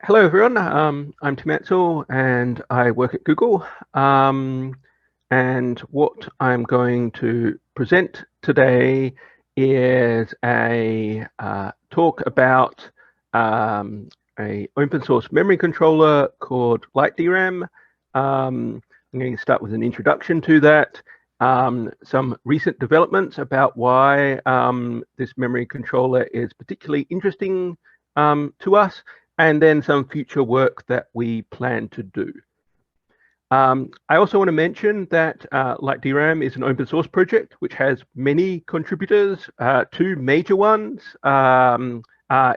Hello, everyone. I'm Tim Ansell, and I work at Google. And what I'm going to present today is a talk about a open source memory controller called LiteDRAM. I'm going to start with an introduction to that, some recent developments about why this memory controller is particularly interesting to us, and then some future work that we plan to do. I also want to mention that LiteDRAM is an open source project which has many contributors, two major ones,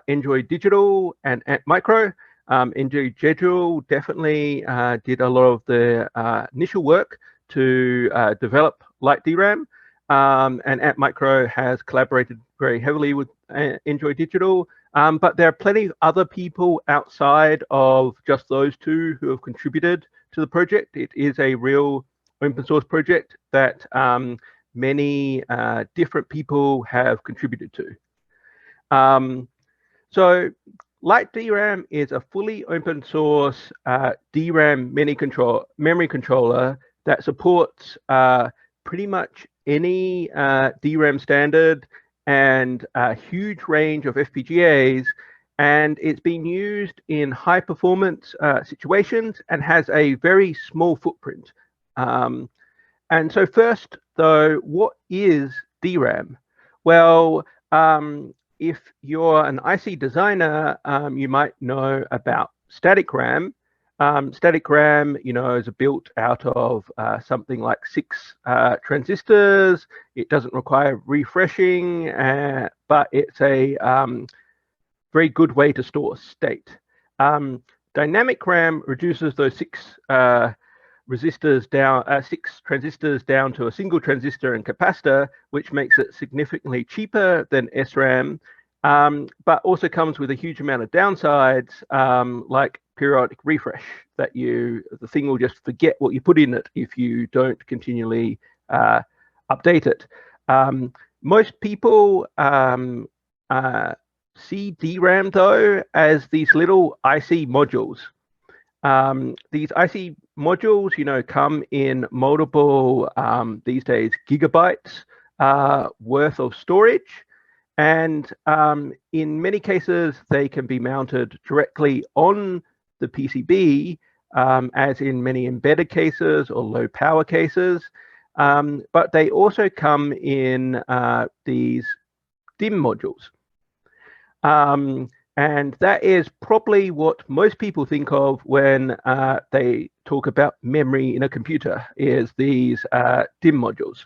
Enjoy Digital and Antmicro. Enjoy Digital definitely did a lot of the initial work to develop LiteDRAM, and Antmicro has collaborated very heavily with Enjoy Digital. But there are plenty of other people outside of just those two who have contributed to the project. It is a real open source project that many different people have contributed to. So LiteDRAM is a fully open source DRAM memory controller that supports pretty much any DRAM standard and a huge range of FPGAs, and it's been used in high performance situations and has a very small footprint. And so first, though, what is DRAM? Well, if you're an IC designer, you might know about static RAM. Static RAM, is built out of something like 6 transistors. It doesn't require refreshing, but it's a very good way to store state. Dynamic RAM reduces those 6 transistors down to a single transistor and capacitor, which makes it significantly cheaper than SRAM, but also comes with a huge amount of downsides, like periodic refresh, that the thing will just forget what you put in it if you don't continually update it. Most people see DRAM, though, as these little IC modules. These IC modules, come in multiple, these days, gigabytes worth of storage. And in many cases, they can be mounted directly on the PCB, as in many embedded cases or low power cases. But they also come in these DIMM modules. And that is probably what most people think of when they talk about memory in a computer, is these DIMM modules.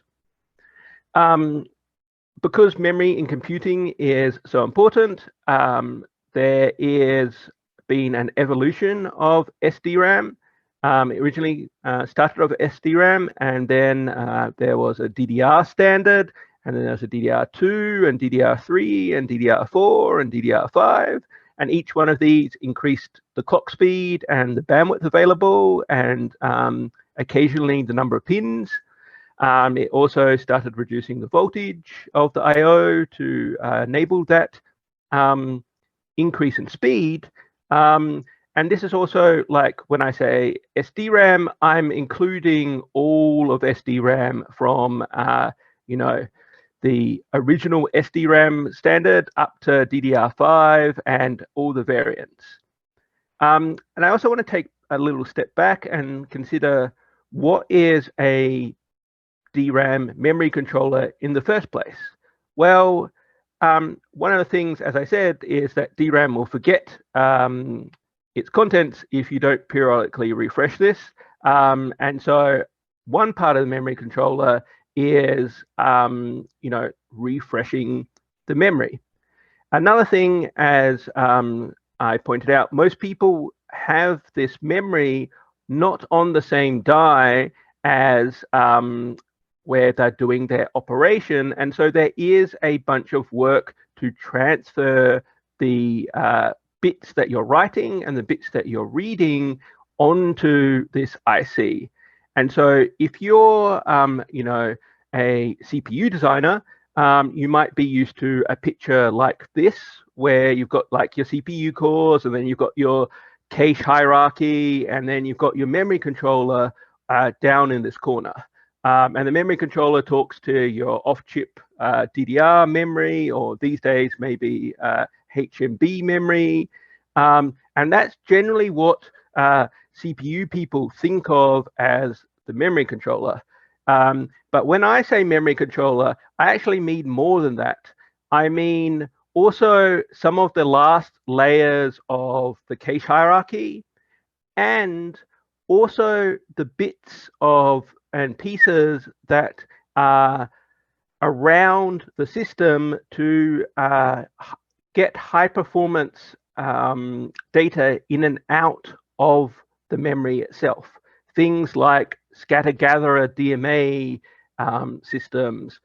Because memory in computing is so important, there is been an evolution of SDRAM. It originally started off SDRAM, and then there was a DDR standard, and then there's a DDR2 and DDR3 and DDR4 and DDR5. And each one of these increased the clock speed and the bandwidth available, and occasionally the number of pins. It also started reducing the voltage of the I/O to enable that increase in speed. And this is also, like, when I say SDRAM, I'm including all of SDRAM from, the original SDRAM standard up to DDR5 and all the variants. And I also want to take a little step back and consider what is a DRAM memory controller in the first place. Well, one of the things, as I said, is that DRAM will forget its contents if you don't periodically refresh this. And so one part of the memory controller is, refreshing the memory. Another thing, as I pointed out, most people have this memory not on the same die as where they're doing their operation. And so there is a bunch of work to transfer the bits that you're writing and the bits that you're reading onto this IC. And so if you're, a CPU designer, you might be used to a picture like this, where you've got like your CPU cores, and then you've got your cache hierarchy, and then you've got your memory controller down in this corner. And the memory controller talks to your off-chip DDR memory, or these days maybe HMB memory. And that's generally what CPU people think of as the memory controller. But when I say memory controller, I actually mean more than that. I mean also some of the last layers of the cache hierarchy, and also the bits of and pieces that are around the system to get high performance data in and out of the memory itself. Things like scatter gatherer DMA systems.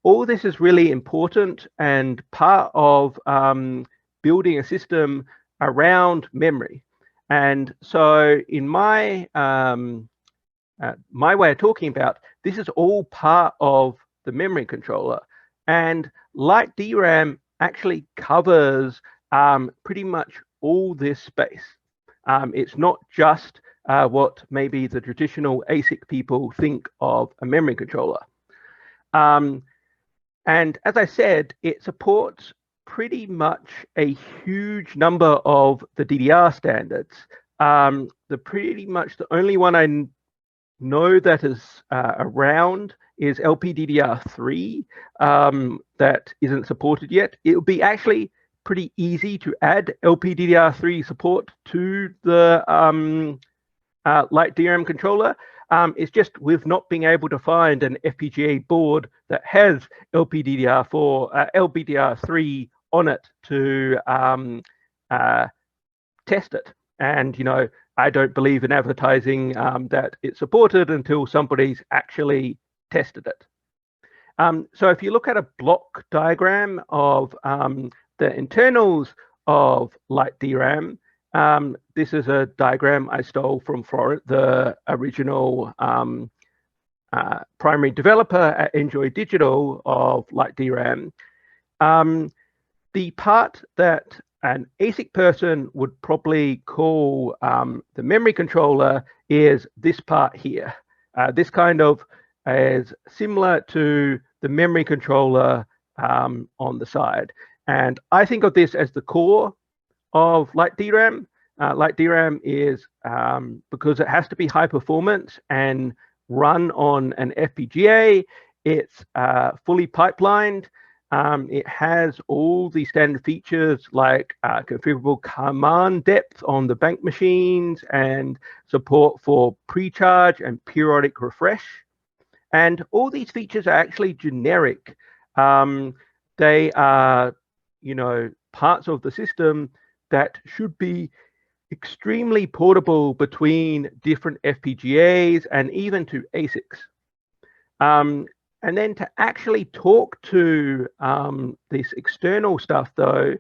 All this is really important and part of building a system around memory. And so in my my way of talking about, this is all part of the memory controller. And LiteDRAM actually covers pretty much all this space. It's not just what maybe the traditional ASIC people think of a memory controller. And as I said, it supports pretty much a huge number of the DDR standards. Pretty much the only one I know that is around is LPDDR4 that isn't supported yet. It would be actually pretty easy to add LPDDR4 support to the LiteDRAM controller. It's just we've not been able to find an FPGA board that has LPDDR3 on it to test it. And, you know, I don't believe in advertising that it's supported until somebody's actually tested it. So if you look at a block diagram of the internals of LiteDRAM, this is a diagram I stole from the original primary developer at Enjoy Digital of LiteDRAM. The part that an ASIC person would probably call the memory controller is this part here. This kind of is similar to the memory controller on the side. And I think of this as the core of LiteDRAM. LiteDRAM is, because it has to be high performance and run on an FPGA, it's fully pipelined. It has all the standard features like configurable command depth on the bank machines and support for pre-charge and periodic refresh. And all these features are actually generic. They are, you know, parts of the system that should be extremely portable between different FPGAs and even to ASICs. And then to actually talk to this external stuff, though,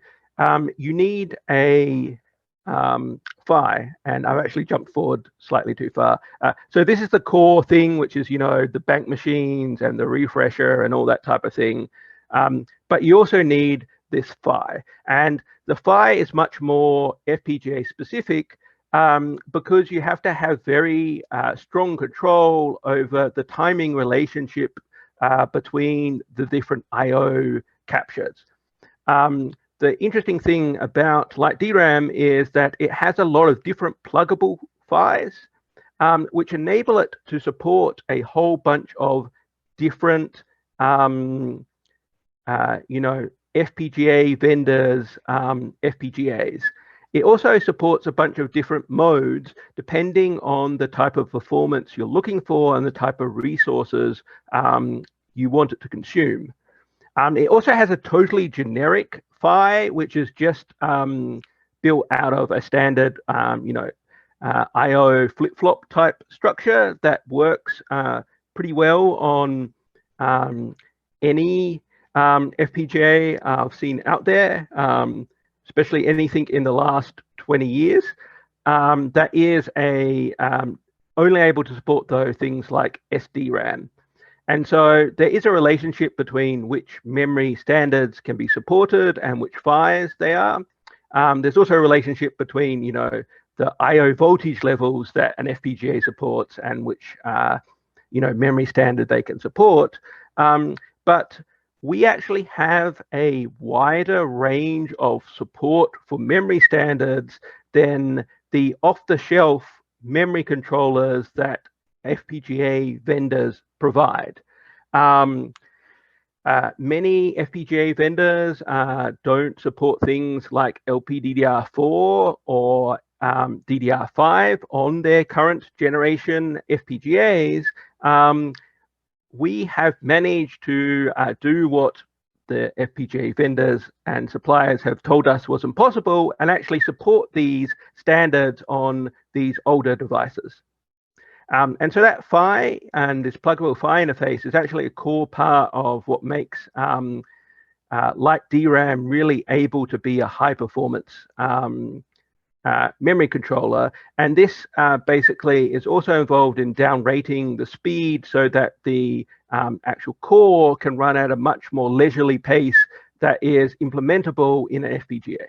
you need a PHY, and I've actually jumped forward slightly too far. So this is the core thing, which is, you know, the bank machines and the refresher and all that type of thing. But you also need this PHY, and the PHY is much more FPGA specific because you have to have very strong control over the timing relationship between the different I/O captures. The interesting thing about LiteDRAM is that it has a lot of different pluggable PHYs, which enable it to support a whole bunch of different, you know, FPGA vendors, FPGAs. It also supports a bunch of different modes depending on the type of performance you're looking for and the type of resources you want it to consume. It also has a totally generic PHY, which is just built out of a standard, you know, I/O flip-flop type structure that works pretty well on any FPGA I've seen out there, especially anything in the last 20 years. That is only able to support those things like SDRAM. And so there is a relationship between which memory standards can be supported and which PHYs they are. There's also a relationship between, the I/O voltage levels that an FPGA supports and which, memory standard they can support. But we actually have a wider range of support for memory standards than the off-the-shelf memory controllers that FPGA vendors provide. Many FPGA vendors don't support things like LPDDR4 or DDR5 on their current generation FPGAs. We have managed to do what the FPGA vendors and suppliers have told us was impossible and actually support these standards on these older devices. And so that PHY and this pluggable PHY interface is actually a core part of what makes LiteDRAM really able to be a high performance memory controller. And this basically is also involved in down rating the speed so that the actual core can run at a much more leisurely pace that is implementable in an FPGA.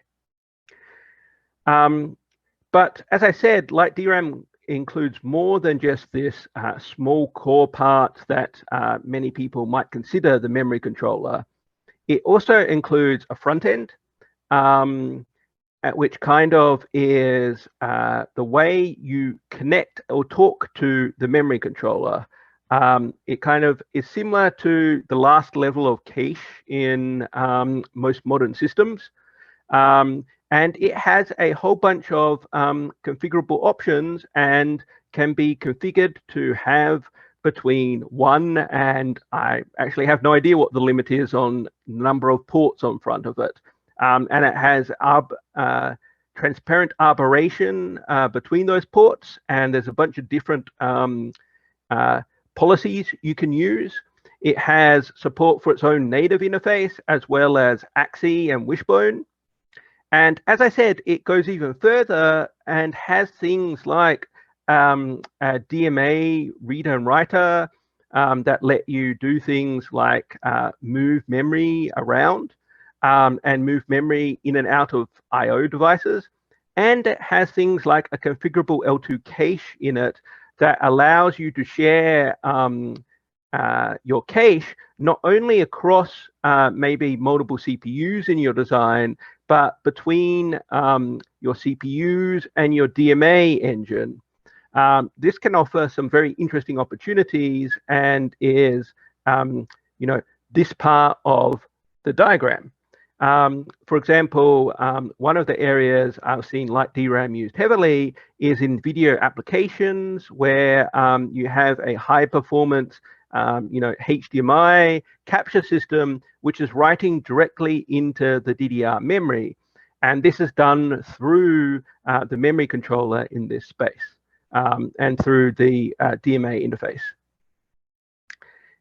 But as I said, LiteDRAM includes more than just this small core part that many people might consider the memory controller. It also includes a front end, which kind of is the way you connect or talk to the memory controller. It kind of is similar to the last level of cache in most modern systems. And it has a whole bunch of configurable options and can be configured to have between 1 and I actually have no idea what the limit is on number of ports on front of it. And it has transparent arboration between those ports, and there's a bunch of different policies you can use. It has support for its own native interface as well as AXI and Wishbone. And as I said, it goes even further and has things like a DMA reader and writer that let you do things like move memory around and move memory in and out of I/O devices. And it has things like a configurable L2 cache in it that allows you to share your cache not only across maybe multiple CPUs in your design, but between your CPUs and your DMA engine. This can offer some very interesting opportunities and is, this part of the diagram. For example, one of the areas I've seen LiteDRAM used heavily is in video applications where you have a high performance HDMI capture system, which is writing directly into the DDR memory. And this is done through the memory controller in this space and through the DMA interface.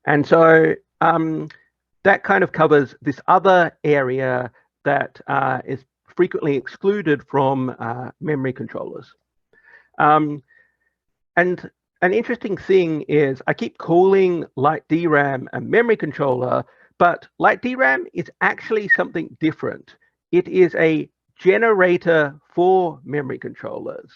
And so that kind of covers this other area that is frequently excluded from memory controllers. And an interesting thing is I keep calling LiteDRAM a memory controller, but LiteDRAM is actually something different. It is a generator for memory controllers.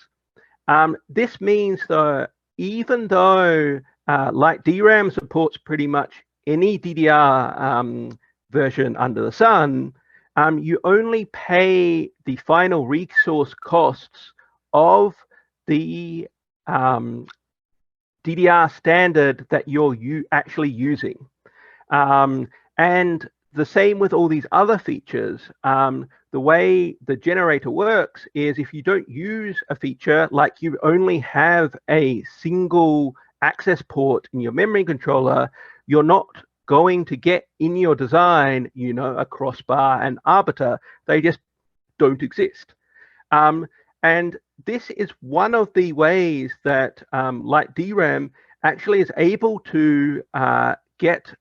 This means that even though LiteDRAM supports pretty much any DDR version under the sun, you only pay the final resource costs of the DDR standard that you're actually using. And the same with all these other features. The way the generator works is if you don't use a feature, like you only have a single access port in your memory controller, you're not going to get in your design, a crossbar and arbiter. They just don't exist. And this is one of the ways that LiteDRAM actually is able to get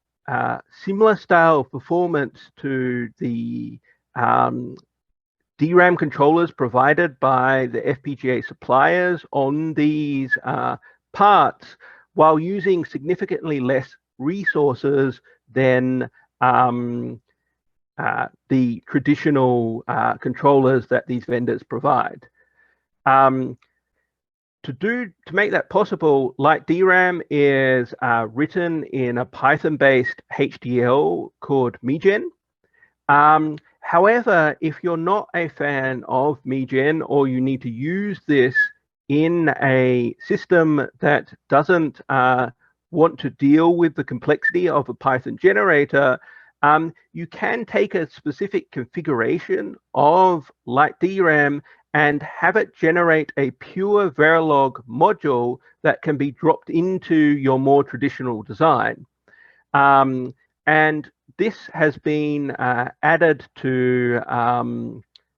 similar style performance to the DRAM controllers provided by the FPGA suppliers on these parts while using significantly less resources than the traditional controllers that these vendors provide. To make that possible, LiteDRAM is written in a Python-based HDL called MeGen. However, if you're not a fan of MeGen, or you need to use this in a system that doesn't want to deal with the complexity of a Python generator, you can take a specific configuration of LiteDRAM and have it generate a pure Verilog module that can be dropped into your more traditional design. And this has been added to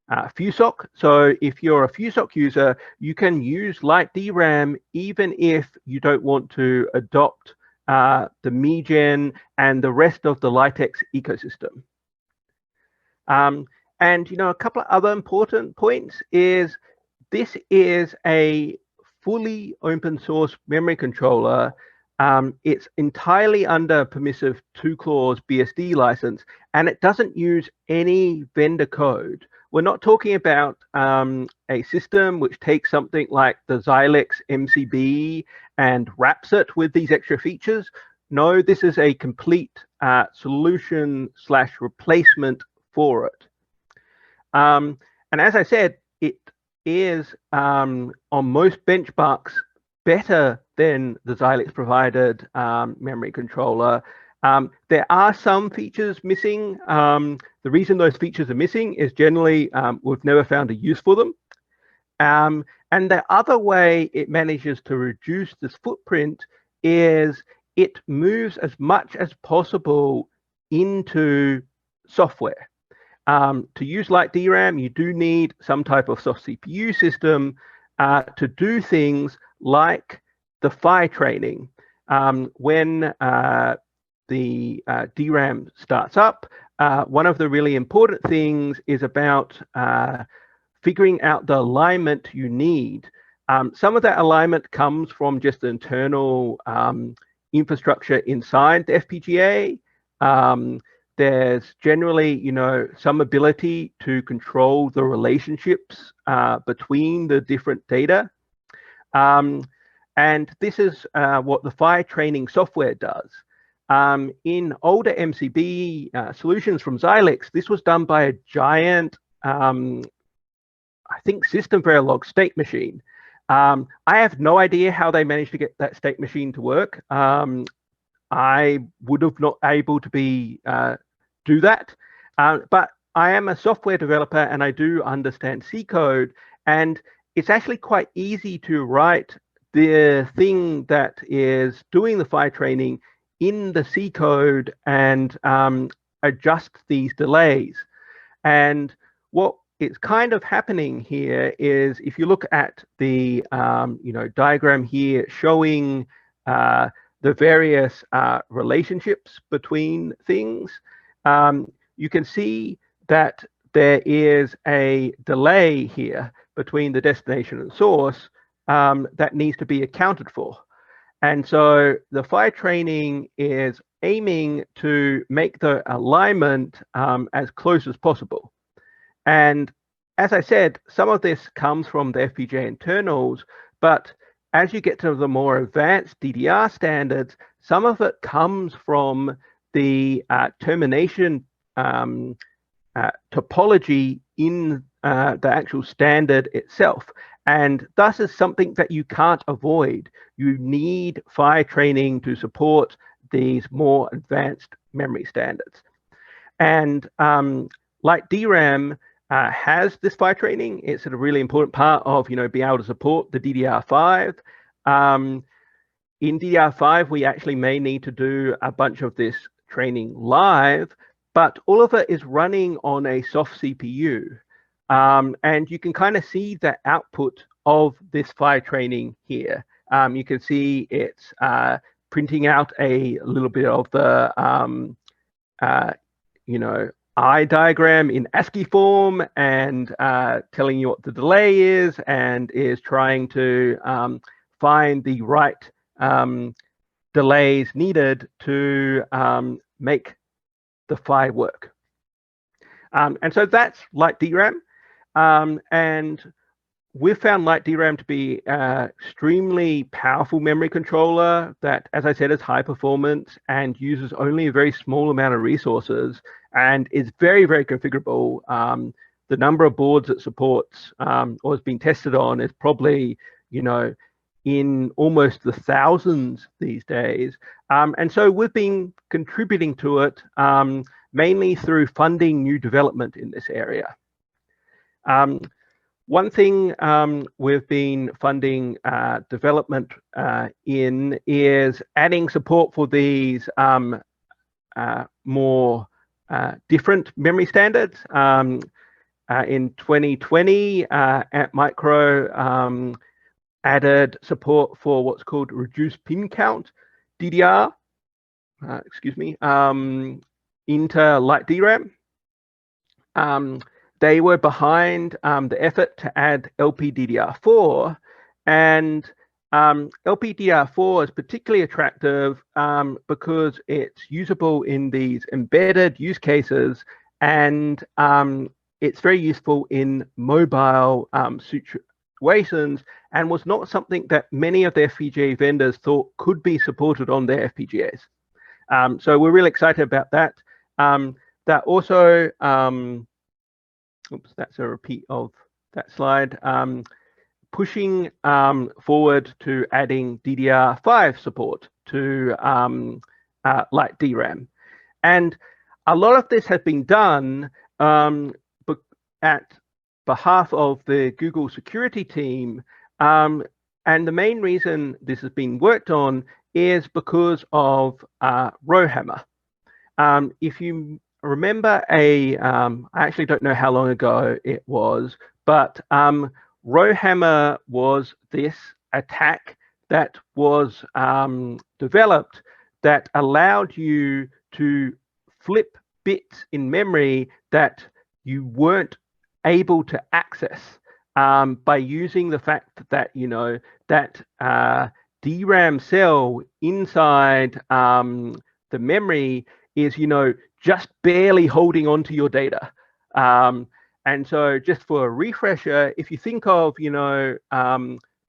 FUSOC. So if you're a FUSOC user, you can use LiteDRAM even if you don't want to adopt the MeGen and the rest of the LiteX ecosystem. And a couple of other important points is this is a fully open source memory controller. It's entirely under permissive 2-clause BSD license, and it doesn't use any vendor code. We're not talking about a system which takes something like the Xilinx MCB and wraps it with these extra features. No, this is a complete solution/replacement for it. And as I said, it is on most benchmarks better than the Xilinx provided memory controller. There are some features missing. The reason those features are missing is generally we've never found a use for them. And the other way it manages to reduce this footprint is it moves as much as possible into software. To use LiteDRAM, you do need some type of soft CPU system to do things like the PHY training. When the DRAM starts up, one of the really important things is about figuring out the alignment you need. Some of that alignment comes from just the internal infrastructure inside the FPGA. There's generally, some ability to control the relationships between the different data. And this is what the PHY training software does. In older MCB solutions from Xilinx, this was done by a giant, I think, system Verilog state machine. I have no idea how they managed to get that state machine to work. I would have not able to do that, but I am a software developer and I do understand C code, and it's actually quite easy to write the thing that is doing the PHY training in the C code and adjust these delays. And what is kind of happening here is, if you look at the diagram here showing the various relationships between things, you can see that there is a delay here between the destination and source that needs to be accounted for. And so the PHY training is aiming to make the alignment as close as possible. And as I said, some of this comes from the FPGA internals, but as you get to the more advanced DDR standards, some of it comes from the termination topology in the actual standard itself. And thus is something that you can't avoid. You need PHY training to support these more advanced memory standards. And LiteDRAM has this PHY training. It's a really important part of being able to support the DDR5. In DDR5, we actually may need to do a bunch of this training live, but all of it is running on a soft CPU. And you can kind of see the output of this PHY training here. You can see it's printing out a little bit of the eye diagram in ASCII form and telling you what the delay is, and is trying to find the right delays needed to make the PHY work. And so that's LiteDRAM. And we've found LiteDRAM to be an extremely powerful memory controller that, as I said, is high performance and uses only a very small amount of resources and is very, very configurable. The number of boards it supports or has been tested on is probably, in almost the thousands these days. And so we've been contributing to it mainly through funding new development in this area. One thing we've been funding development in is adding support for these more different memory standards. In 2020, Antmicro added support for what's called reduced pin count DDR, into LiteDRAM. They were behind the effort to add LPDDR4, and LPDDR4 is particularly attractive because it's usable in these embedded use cases, and it's very useful in mobile situations, and was not something that many of the FPGA vendors thought could be supported on their FPGAs. So we're really excited about that. That also, oops, that's a repeat of that slide, pushing forward to adding DDR5 support to LiteDRAM. And a lot of this has been done at behalf of the Google security team. And the main reason this has been worked on is because of RowHammer. If you remember I actually don't know how long ago it was, but RowHammer was this attack that was developed that allowed you to flip bits in memory that you weren't able to access by using the fact that, that DRAM cell inside the memory is, just barely holding on to your data. And so just for a refresher, if you think of,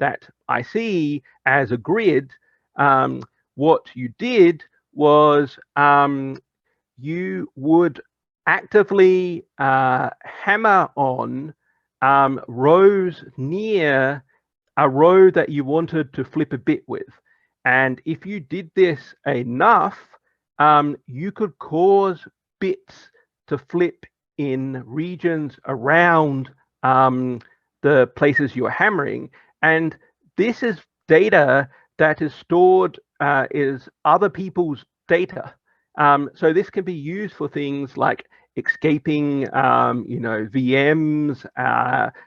that IC as a grid, what you did was you would actively hammer on rows near a row that you wanted to flip a bit with. And if you did this enough, you could cause bits to flip in regions around the places you're hammering. And this is data that is stored, is other people's data. So this can be used for things like escaping, VMs,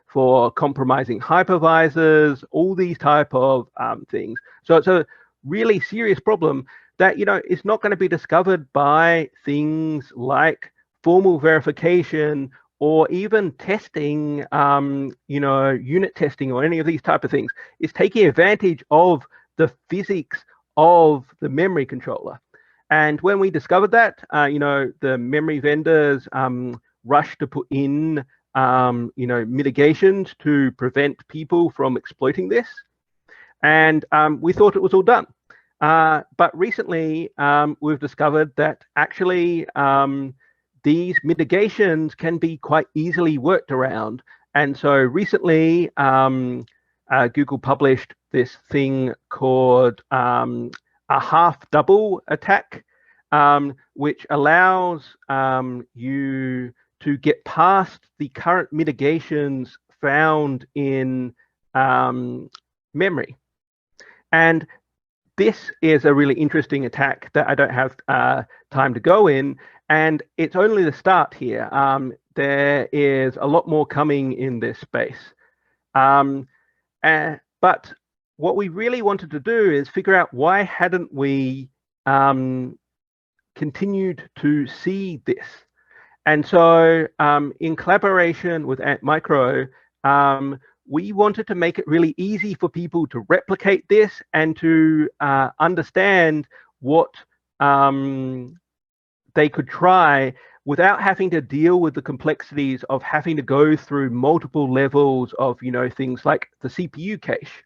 for compromising hypervisors, all these type of things. So it's a really serious problem that, is not going to be discovered by things like formal verification or even testing, unit testing or any of these type of things. It's taking advantage of the physics of the memory controller. And when we discovered that, the memory vendors rushed to put in, mitigations to prevent people from exploiting this. And we thought it was all done. But recently, we've discovered that actually these mitigations can be quite easily worked around. And so recently, Google published this thing called a half-double attack, which allows you to get past the current mitigations found in memory. And this is a really interesting attack that I don't have time to go in, and it's only the start here. There is a lot more coming in this space. But what we really wanted to do is figure out why hadn't we continued to see this. And so in collaboration with Antmicro, we wanted to make it really easy for people to replicate this and to understand what they could try without having to deal with the complexities of having to go through multiple levels of, things like the CPU cache.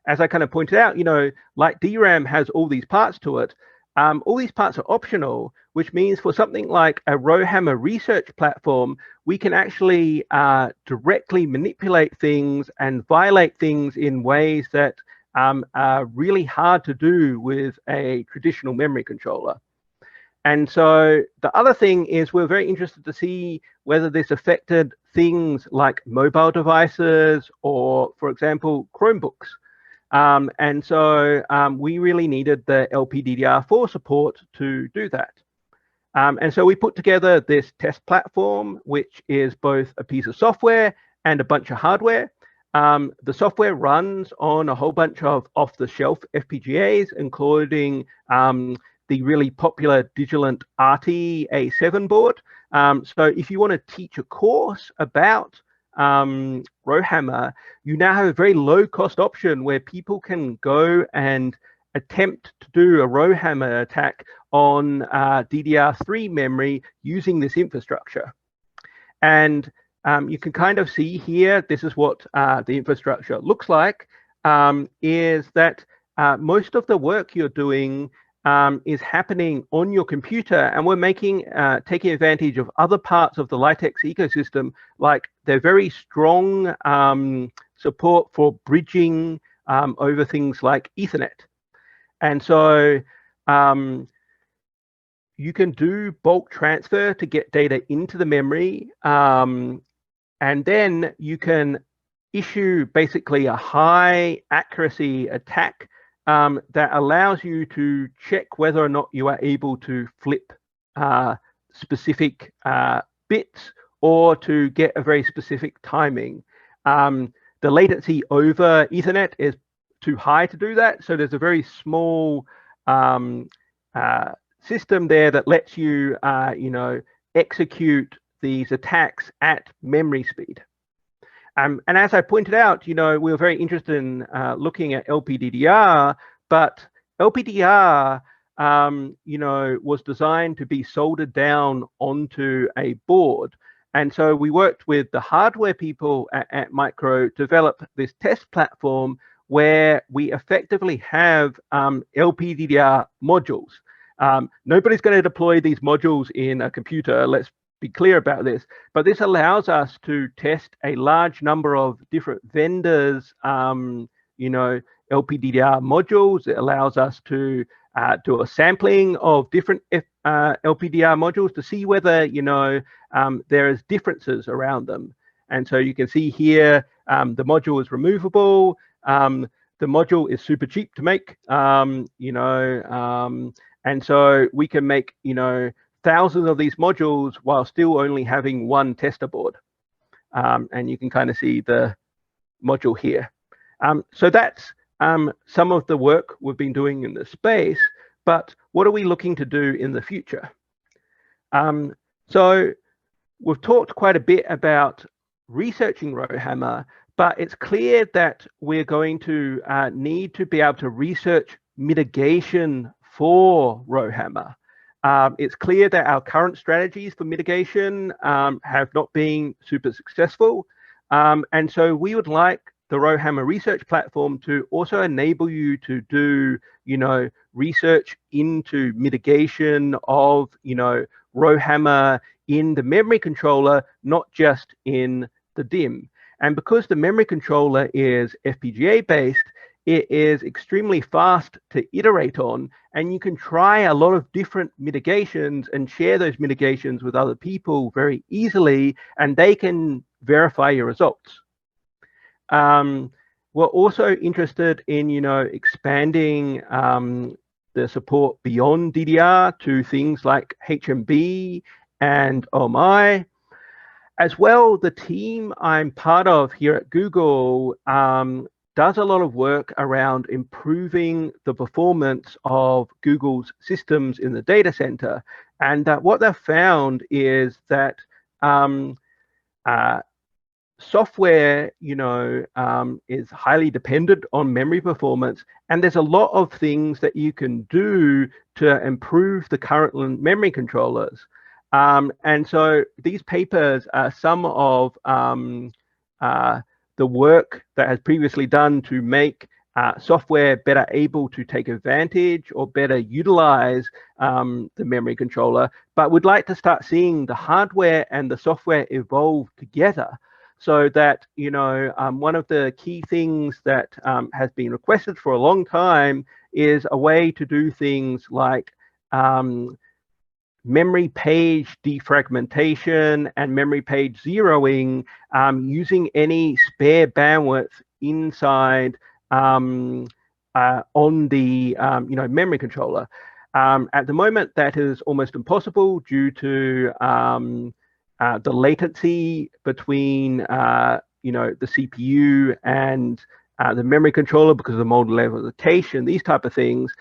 As I kind of pointed out, LiteDRAM has all these parts to it. All these parts are optional, which means for something like a RowHammer research platform, we can actually directly manipulate things and violate things in ways that are really hard to do with a traditional memory controller. And so the other thing is we're very interested to see whether this affected things like mobile devices or, for example, Chromebooks. And so we really needed the LPDDR4 support to do that. And so we put together this test platform, which is both a piece of software and a bunch of hardware. The software runs on a whole bunch of off-the-shelf FPGAs, including the really popular Digilant RT A7 board. So if you want to teach a course about RowHammer, you now have a very low-cost option where people can go and attempt to do a RowHammer attack on DDR3 memory using this infrastructure. And you can kind of see here, this is what the infrastructure looks like, is that most of the work you're doing is happening on your computer, and we're taking advantage of other parts of the LiteX ecosystem, like their very strong support for bridging over things like Ethernet. And so you can do bulk transfer to get data into the memory, and then you can issue basically a high accuracy attack that allows you to check whether or not you are able to flip specific bits or to get a very specific timing. The latency over Ethernet is too high to do that, so there's a very small system there that lets you, execute these attacks at memory speed. And as I pointed out, we were very interested in looking at LPDDR, but LPDDR, was designed to be soldered down onto a board. And so we worked with the hardware people at Antmicro to develop this test platform where we effectively have LPDDR modules. Nobody's going to deploy these modules in a computer. Let's be clear about this, but this allows us to test a large number of different vendors, LPDDR modules. It allows us to do a sampling of different LPDDR modules to see whether, there is differences around them. And so you can see here, the module is removable. The module is super cheap to make, and so we can make, thousands of these modules while still only having one tester board. And you can kind of see the module here. So that's some of the work we've been doing in the space, but what are we looking to do in the future? So we've talked quite a bit about researching RowHammer, but it's clear that we're going to need to be able to research mitigation for RowHammer. It's clear that our current strategies for mitigation have not been super successful. And so we would like the RowHammer research platform to also enable you to do, research into mitigation of, RowHammer in the memory controller, not just in the DIMM. And because the memory controller is FPGA based, it is extremely fast to iterate on, and you can try a lot of different mitigations and share those mitigations with other people very easily, and they can verify your results. We're also interested in, expanding the support beyond DDR to things like HMB and OMI. As well, the team I'm part of here at Google does a lot of work around improving the performance of Google's systems in the data center. And what they've found is that software, is highly dependent on memory performance. And there's a lot of things that you can do to improve the current memory controllers. And so these papers are some of the work that has previously done to make software better able to take advantage or better utilize the memory controller, but would like to start seeing the hardware and the software evolve together. So that, one of the key things that has been requested for a long time is a way to do things like memory page defragmentation and memory page zeroing using any spare bandwidth inside on the memory controller. At the moment, that is almost impossible due to the latency between the CPU and the memory controller because of the multi-level location, these type of things,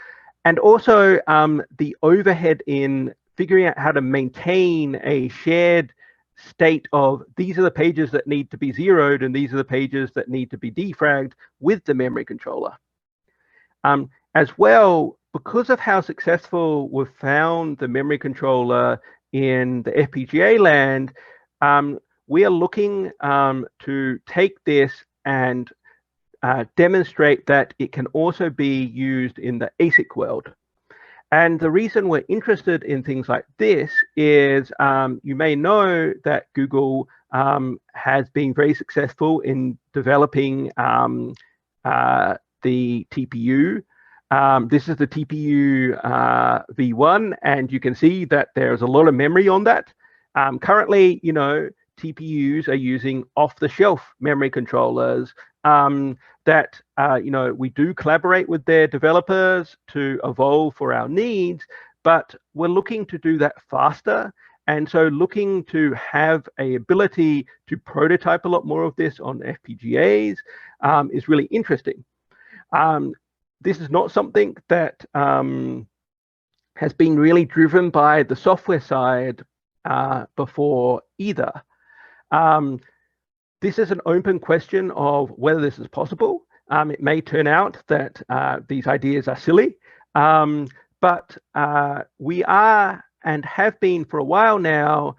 and also the overhead in figuring out how to maintain a shared state of these are the pages that need to be zeroed and these are the pages that need to be defragged with the memory controller. As well, because of how successful we've found the memory controller in the FPGA land, we are looking to take this and demonstrate that it can also be used in the ASIC world. And the reason we're interested in things like this is you may know that Google has been very successful in developing the TPU. This is the TPU V1, and you can see that there's a lot of memory on that. Currently, TPUs are using off-the-shelf memory controllers that we do collaborate with their developers to evolve for our needs, but we're looking to do that faster. And so looking to have a ability to prototype a lot more of this on FPGAs is really interesting. This is not something that has been really driven by the software side before either. This is an open question of whether this is possible. It may turn out that these ideas are silly, but we are and have been for a while now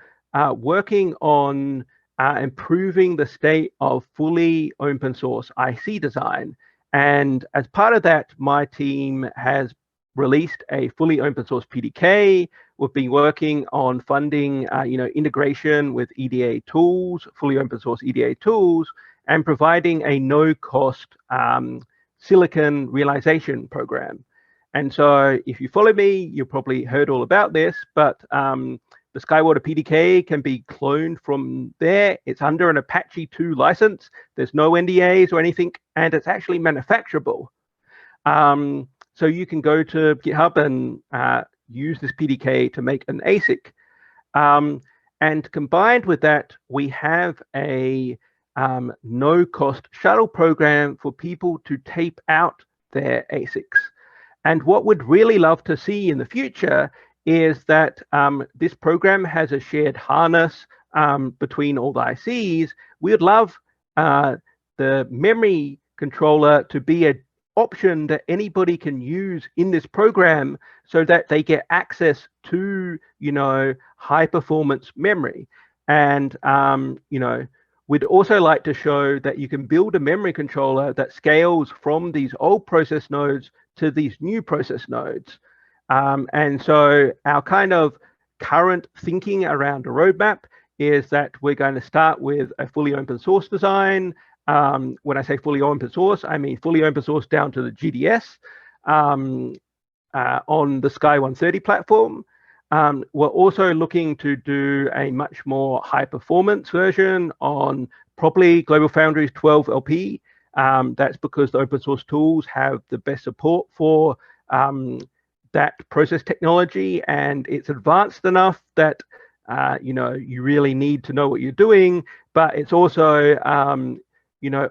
working on improving the state of fully open source IC design. And as part of that, my team has released a fully open source PDK. We've been working on funding, integration with EDA tools, fully open source EDA tools, and providing a no-cost silicon realization program. And so if you follow me, you've probably heard all about this, but the Skywater PDK can be cloned from there. It's under an Apache 2 license. There's no NDAs or anything, and it's actually manufacturable. So you can go to GitHub and use this PDK to make an ASIC. And combined with that, we have a no-cost shuttle program for people to tape out their ASICs. And what we'd really love to see in the future is that this program has a shared harness between all the ICs. We would love the memory controller to be an option that anybody can use in this program so that they get access to, high performance memory. And, we'd also like to show that you can build a memory controller that scales from these old process nodes to these new process nodes. And so our kind of current thinking around a roadmap is that we're going to start with a fully open source design. When I say fully open source, I mean fully open source down to the GDS on the Sky 130 platform. We're also looking to do a much more high performance version on probably GlobalFoundries 12 LP. That's because the open source tools have the best support for that process technology, and it's advanced enough that you really need to know what you're doing, but it's also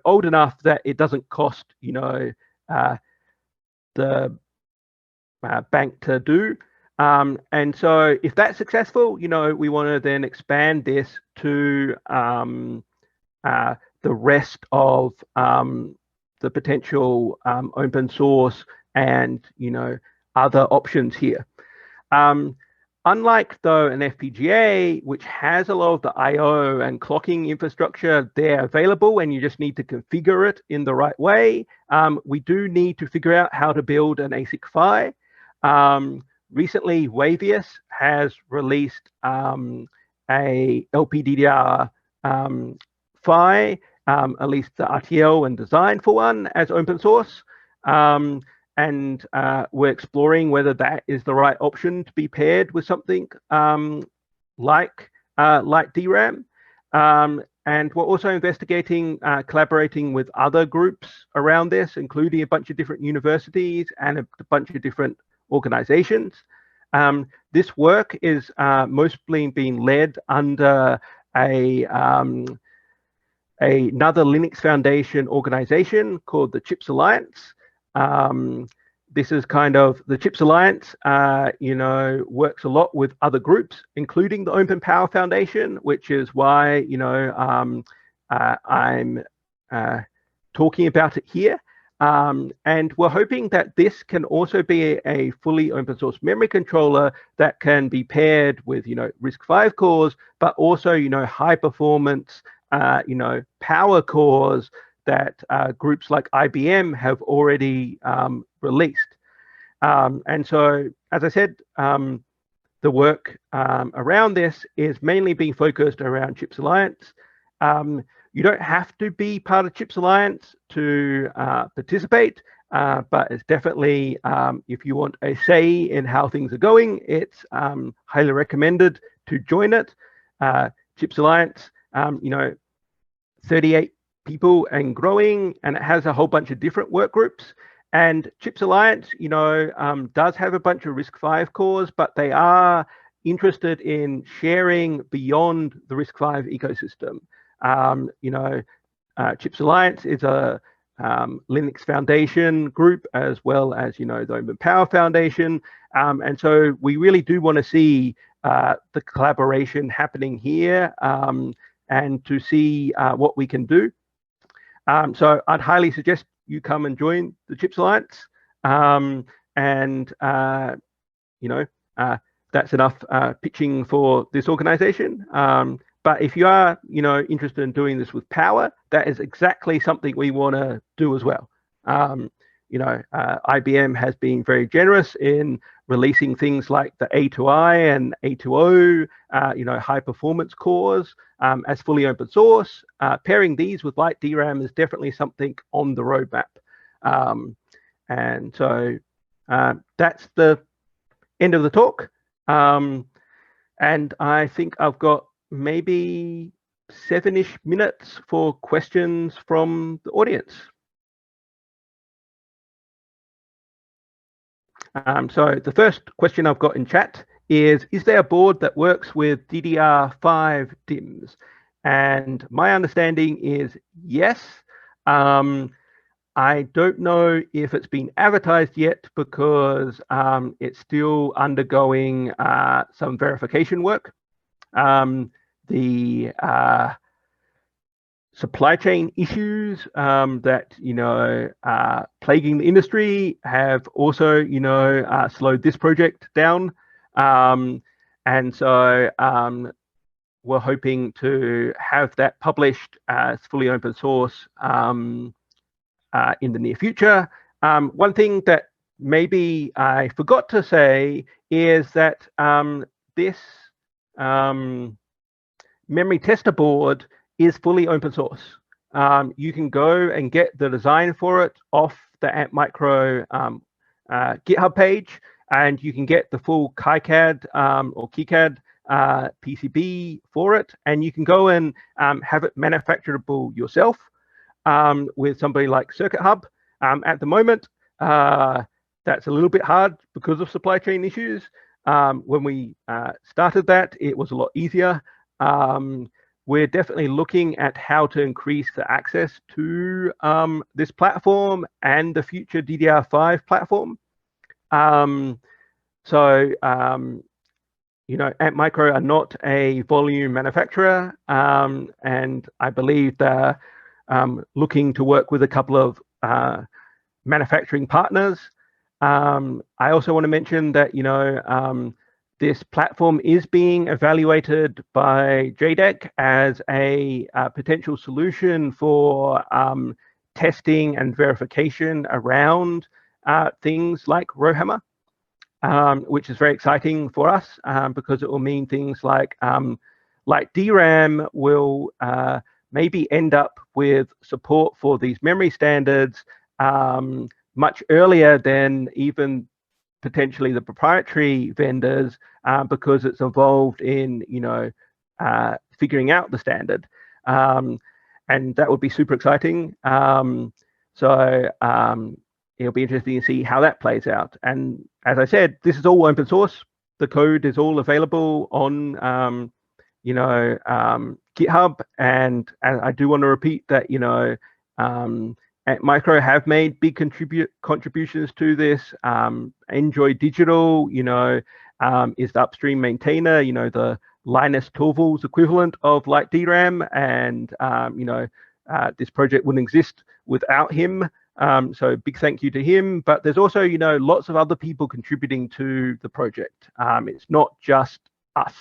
old enough that it doesn't cost the bank to do. And so if that's successful, we want to then expand this to the rest of the potential open source and other options here. Unlike though an FPGA, which has a lot of the I/O and clocking infrastructure there available, and you just need to configure it in the right way, we do need to figure out how to build an ASIC PHY. Recently, Wavius has released a LPDDR PHY, at least the RTL and design for one as open source. And we're exploring whether that is the right option to be paired with something like LiteDRAM. And we're also investigating collaborating with other groups around this, including a bunch of different universities and a bunch of different organizations. This work is mostly being led under another Linux Foundation organization called the CHIPS Alliance. This is kind of the CHIPS Alliance, works a lot with other groups, including the Open Power Foundation, which is why, I'm talking about it here. And we're hoping that this can also be a fully open source memory controller that can be paired with, RISC-V cores, but also, high performance, power cores that groups like IBM have already released. And so, as I said, the work around this is mainly being focused around CHIPS Alliance. You don't have to be part of CHIPS Alliance to participate, but it's definitely, if you want a say in how things are going, it's highly recommended to join it. CHIPS Alliance, 38 people and growing, and it has a whole bunch of different work groups. And CHIPS Alliance, does have a bunch of RISC-V cores, but they are interested in sharing beyond the RISC-V ecosystem. CHIPS Alliance is a Linux Foundation group, as well as, the Open Power Foundation. And so we really do want to see the collaboration happening here and to see what we can do. So I'd highly suggest you come and join the CHIPS Alliance. That's enough pitching for this organization. But if you are, interested in doing this with power, that is exactly something we want to do as well. IBM has been very generous in releasing things like the A2I and A2O, high performance cores as fully open source. Pairing these with LiteDRAM is definitely something on the roadmap. And so that's the end of the talk. And I think I've got maybe 7-ish minutes for questions from the audience. So the first question I've got in chat is there a board that works with DDR5 DIMMs? And my understanding is yes. I don't know if it's been advertised yet because it's still undergoing some verification work. The supply chain issues that plaguing the industry have also slowed this project down, and so we're hoping to have that published as fully open source in the near future. One thing that maybe I forgot to say is that this memory tester board is fully open source. You can go and get the design for it off the Antmicro GitHub page, and you can get the full KiCad or KiCad PCB for it, and you can go and have it manufacturable yourself with somebody like Circuit Hub. At the moment, that's a little bit hard because of supply chain issues. When we started that, it was a lot easier. We're definitely looking at how to increase the access to this platform and the future DDR5 platform. Antmicro are not a volume manufacturer, and I believe they're looking to work with a couple of manufacturing partners. I also want to mention that This platform is being evaluated by JDEC as a potential solution for testing and verification around things like RowHammer, which is very exciting for us because it will mean things like LiteDRAM will maybe end up with support for these memory standards much earlier than even potentially the proprietary vendors because it's involved in, figuring out the standard. And that would be super exciting. So it'll be interesting to see how that plays out. And as I said, this is all open source. The code is all available on, GitHub. And I do want to repeat that, Antmicro have made big contributions to this. Enjoy Digital, is the upstream maintainer, the Linus Torvalds equivalent of LiteDRAM, and this project wouldn't exist without him. So big thank you to him. But there's also, lots of other people contributing to the project. It's not just us.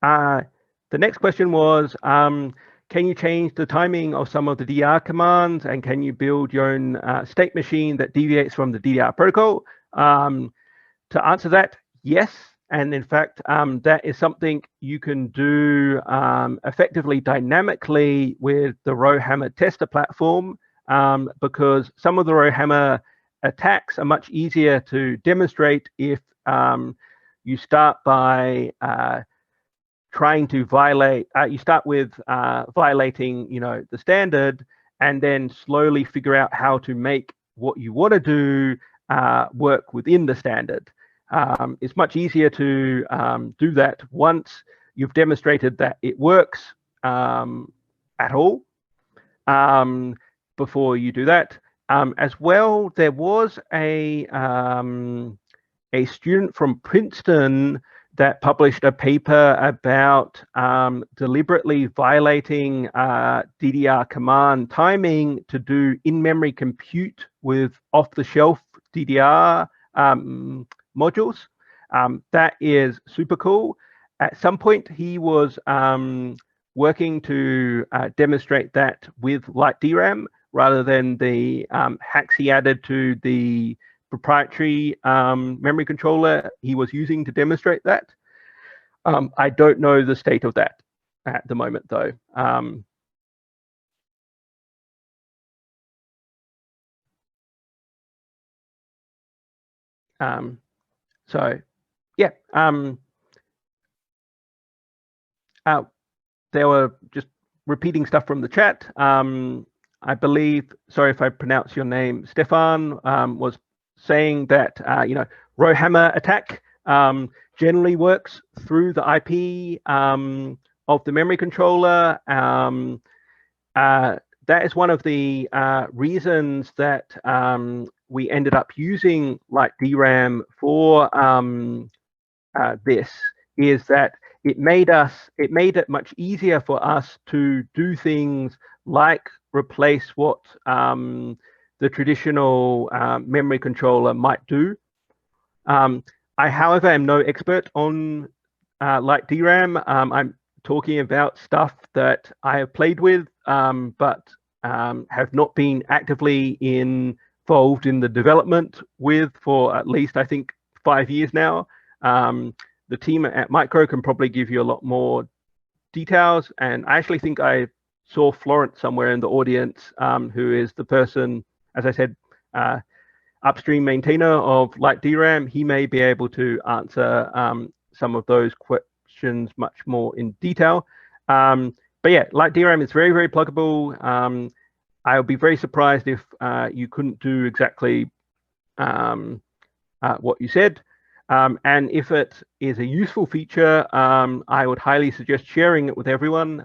The next question was, can you change the timing of some of the DDR commands, and can you build your own state machine that deviates from the DDR protocol? To answer that, yes. And in fact, that is something you can do effectively dynamically with the RowHammer tester platform, because some of the RowHammer attacks are much easier to demonstrate if you start by trying to violate, you start with violating, the standard, and then slowly figure out how to make what you want to do work within the standard. It's much easier to do that once you've demonstrated that it works at all before you do that. As well, there was a student from Princeton that published a paper about deliberately violating DDR command timing to do in-memory compute with off-the-shelf DDR modules. That is super cool. At some point, he was working to demonstrate that with LiteDRAM rather than the hacks he added to the proprietary memory controller he was using to demonstrate that. I don't know the state of that at the moment, though. So, yeah. They were just repeating stuff from the chat. I believe, sorry if I pronounce your name, Stefan, was saying that RowHammer attack generally works through the IP of the memory controller. That is one of the reasons that we ended up using LiteDRAM for this, is that it made it much easier for us to do things like replace what the traditional memory controller might do. I, however, am no expert on LiteDRAM. I'm talking about stuff that I have played with, but have not been actively involved in the development with for at least, I think, 5 years now. The team at Antmicro can probably give you a lot more details. And I actually think I saw Florence somewhere in the audience, who is the person, as I said, upstream maintainer of LiteDRAM. He may be able to answer some of those questions much more in detail. But yeah, LiteDRAM is very, very pluggable. I'll be very surprised if you couldn't do exactly what you said. And if it is a useful feature, I would highly suggest sharing it with everyone.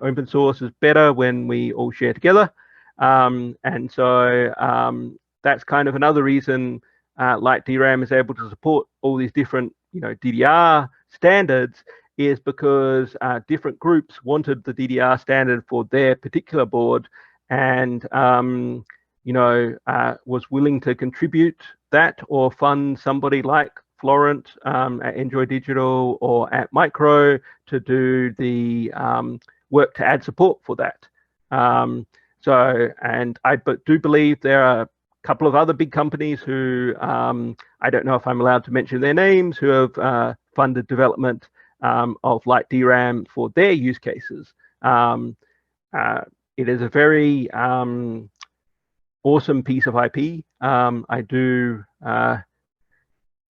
Open source is better when we all share together. And so that's kind of another reason LiteDRAM is able to support all these different, DDR standards, is because different groups wanted the DDR standard for their particular board. And was willing to contribute that or fund somebody like Florent at Enjoy Digital or Antmicro to do the work to add support for that. And I do believe there are a couple of other big companies who, I don't know if I'm allowed to mention their names, who have funded development of LiteDRAM for their use cases. It is a very awesome piece of IP. I do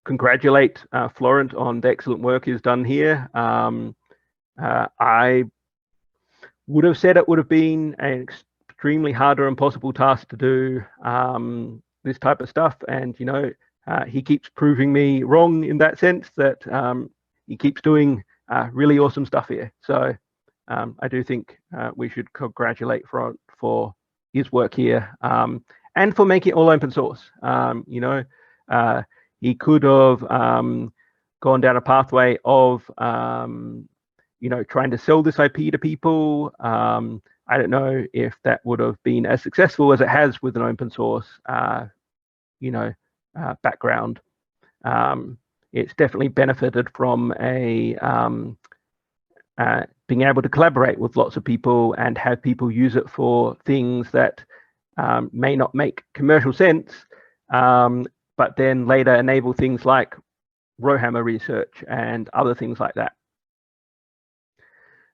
congratulate Florent on the excellent work he's done here. I would have said it would have been an extremely hard or impossible task to do this type of stuff, and he keeps proving me wrong in that sense, that he keeps doing really awesome stuff here. So I do think we should congratulate Florent for his work here, and for making it all open source. He could have gone down a pathway of trying to sell this IP to people. I don't know if that would have been as successful as it has with an open source background. It's definitely benefited from being able to collaborate with lots of people and have people use it for things that may not make commercial sense, but then later enable things like RowHammer research and other things like that.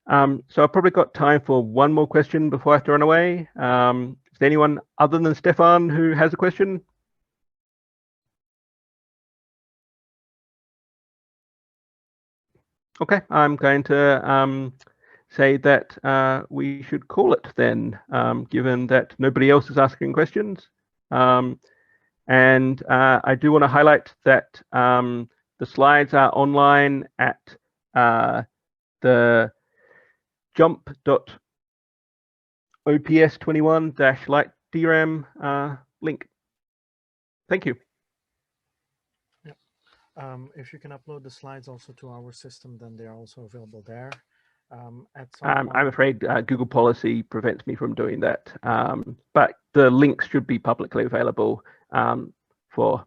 So I've probably got time for one more question before I have to run away. Is there anyone other than Stefan who has a question? Okay, I'm going to say that we should call it then, given that nobody else is asking questions. And I do want to highlight that the slides are online at the jump.ops21-LiteDRAM link. Thank you. Yep. If you can upload the slides also to our system, then they are also available there. I'm afraid Google policy prevents me from doing that, but the links should be publicly available for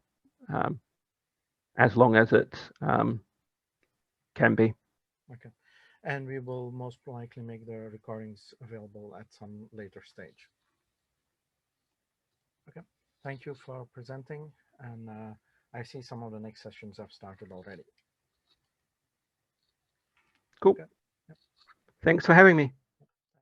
as long as it can be. Okay. And we will most likely make the recordings available at some later stage. Okay. Thank you for presenting. And I see some of the next sessions have started already. Cool. Okay. Yep. Thanks for having me.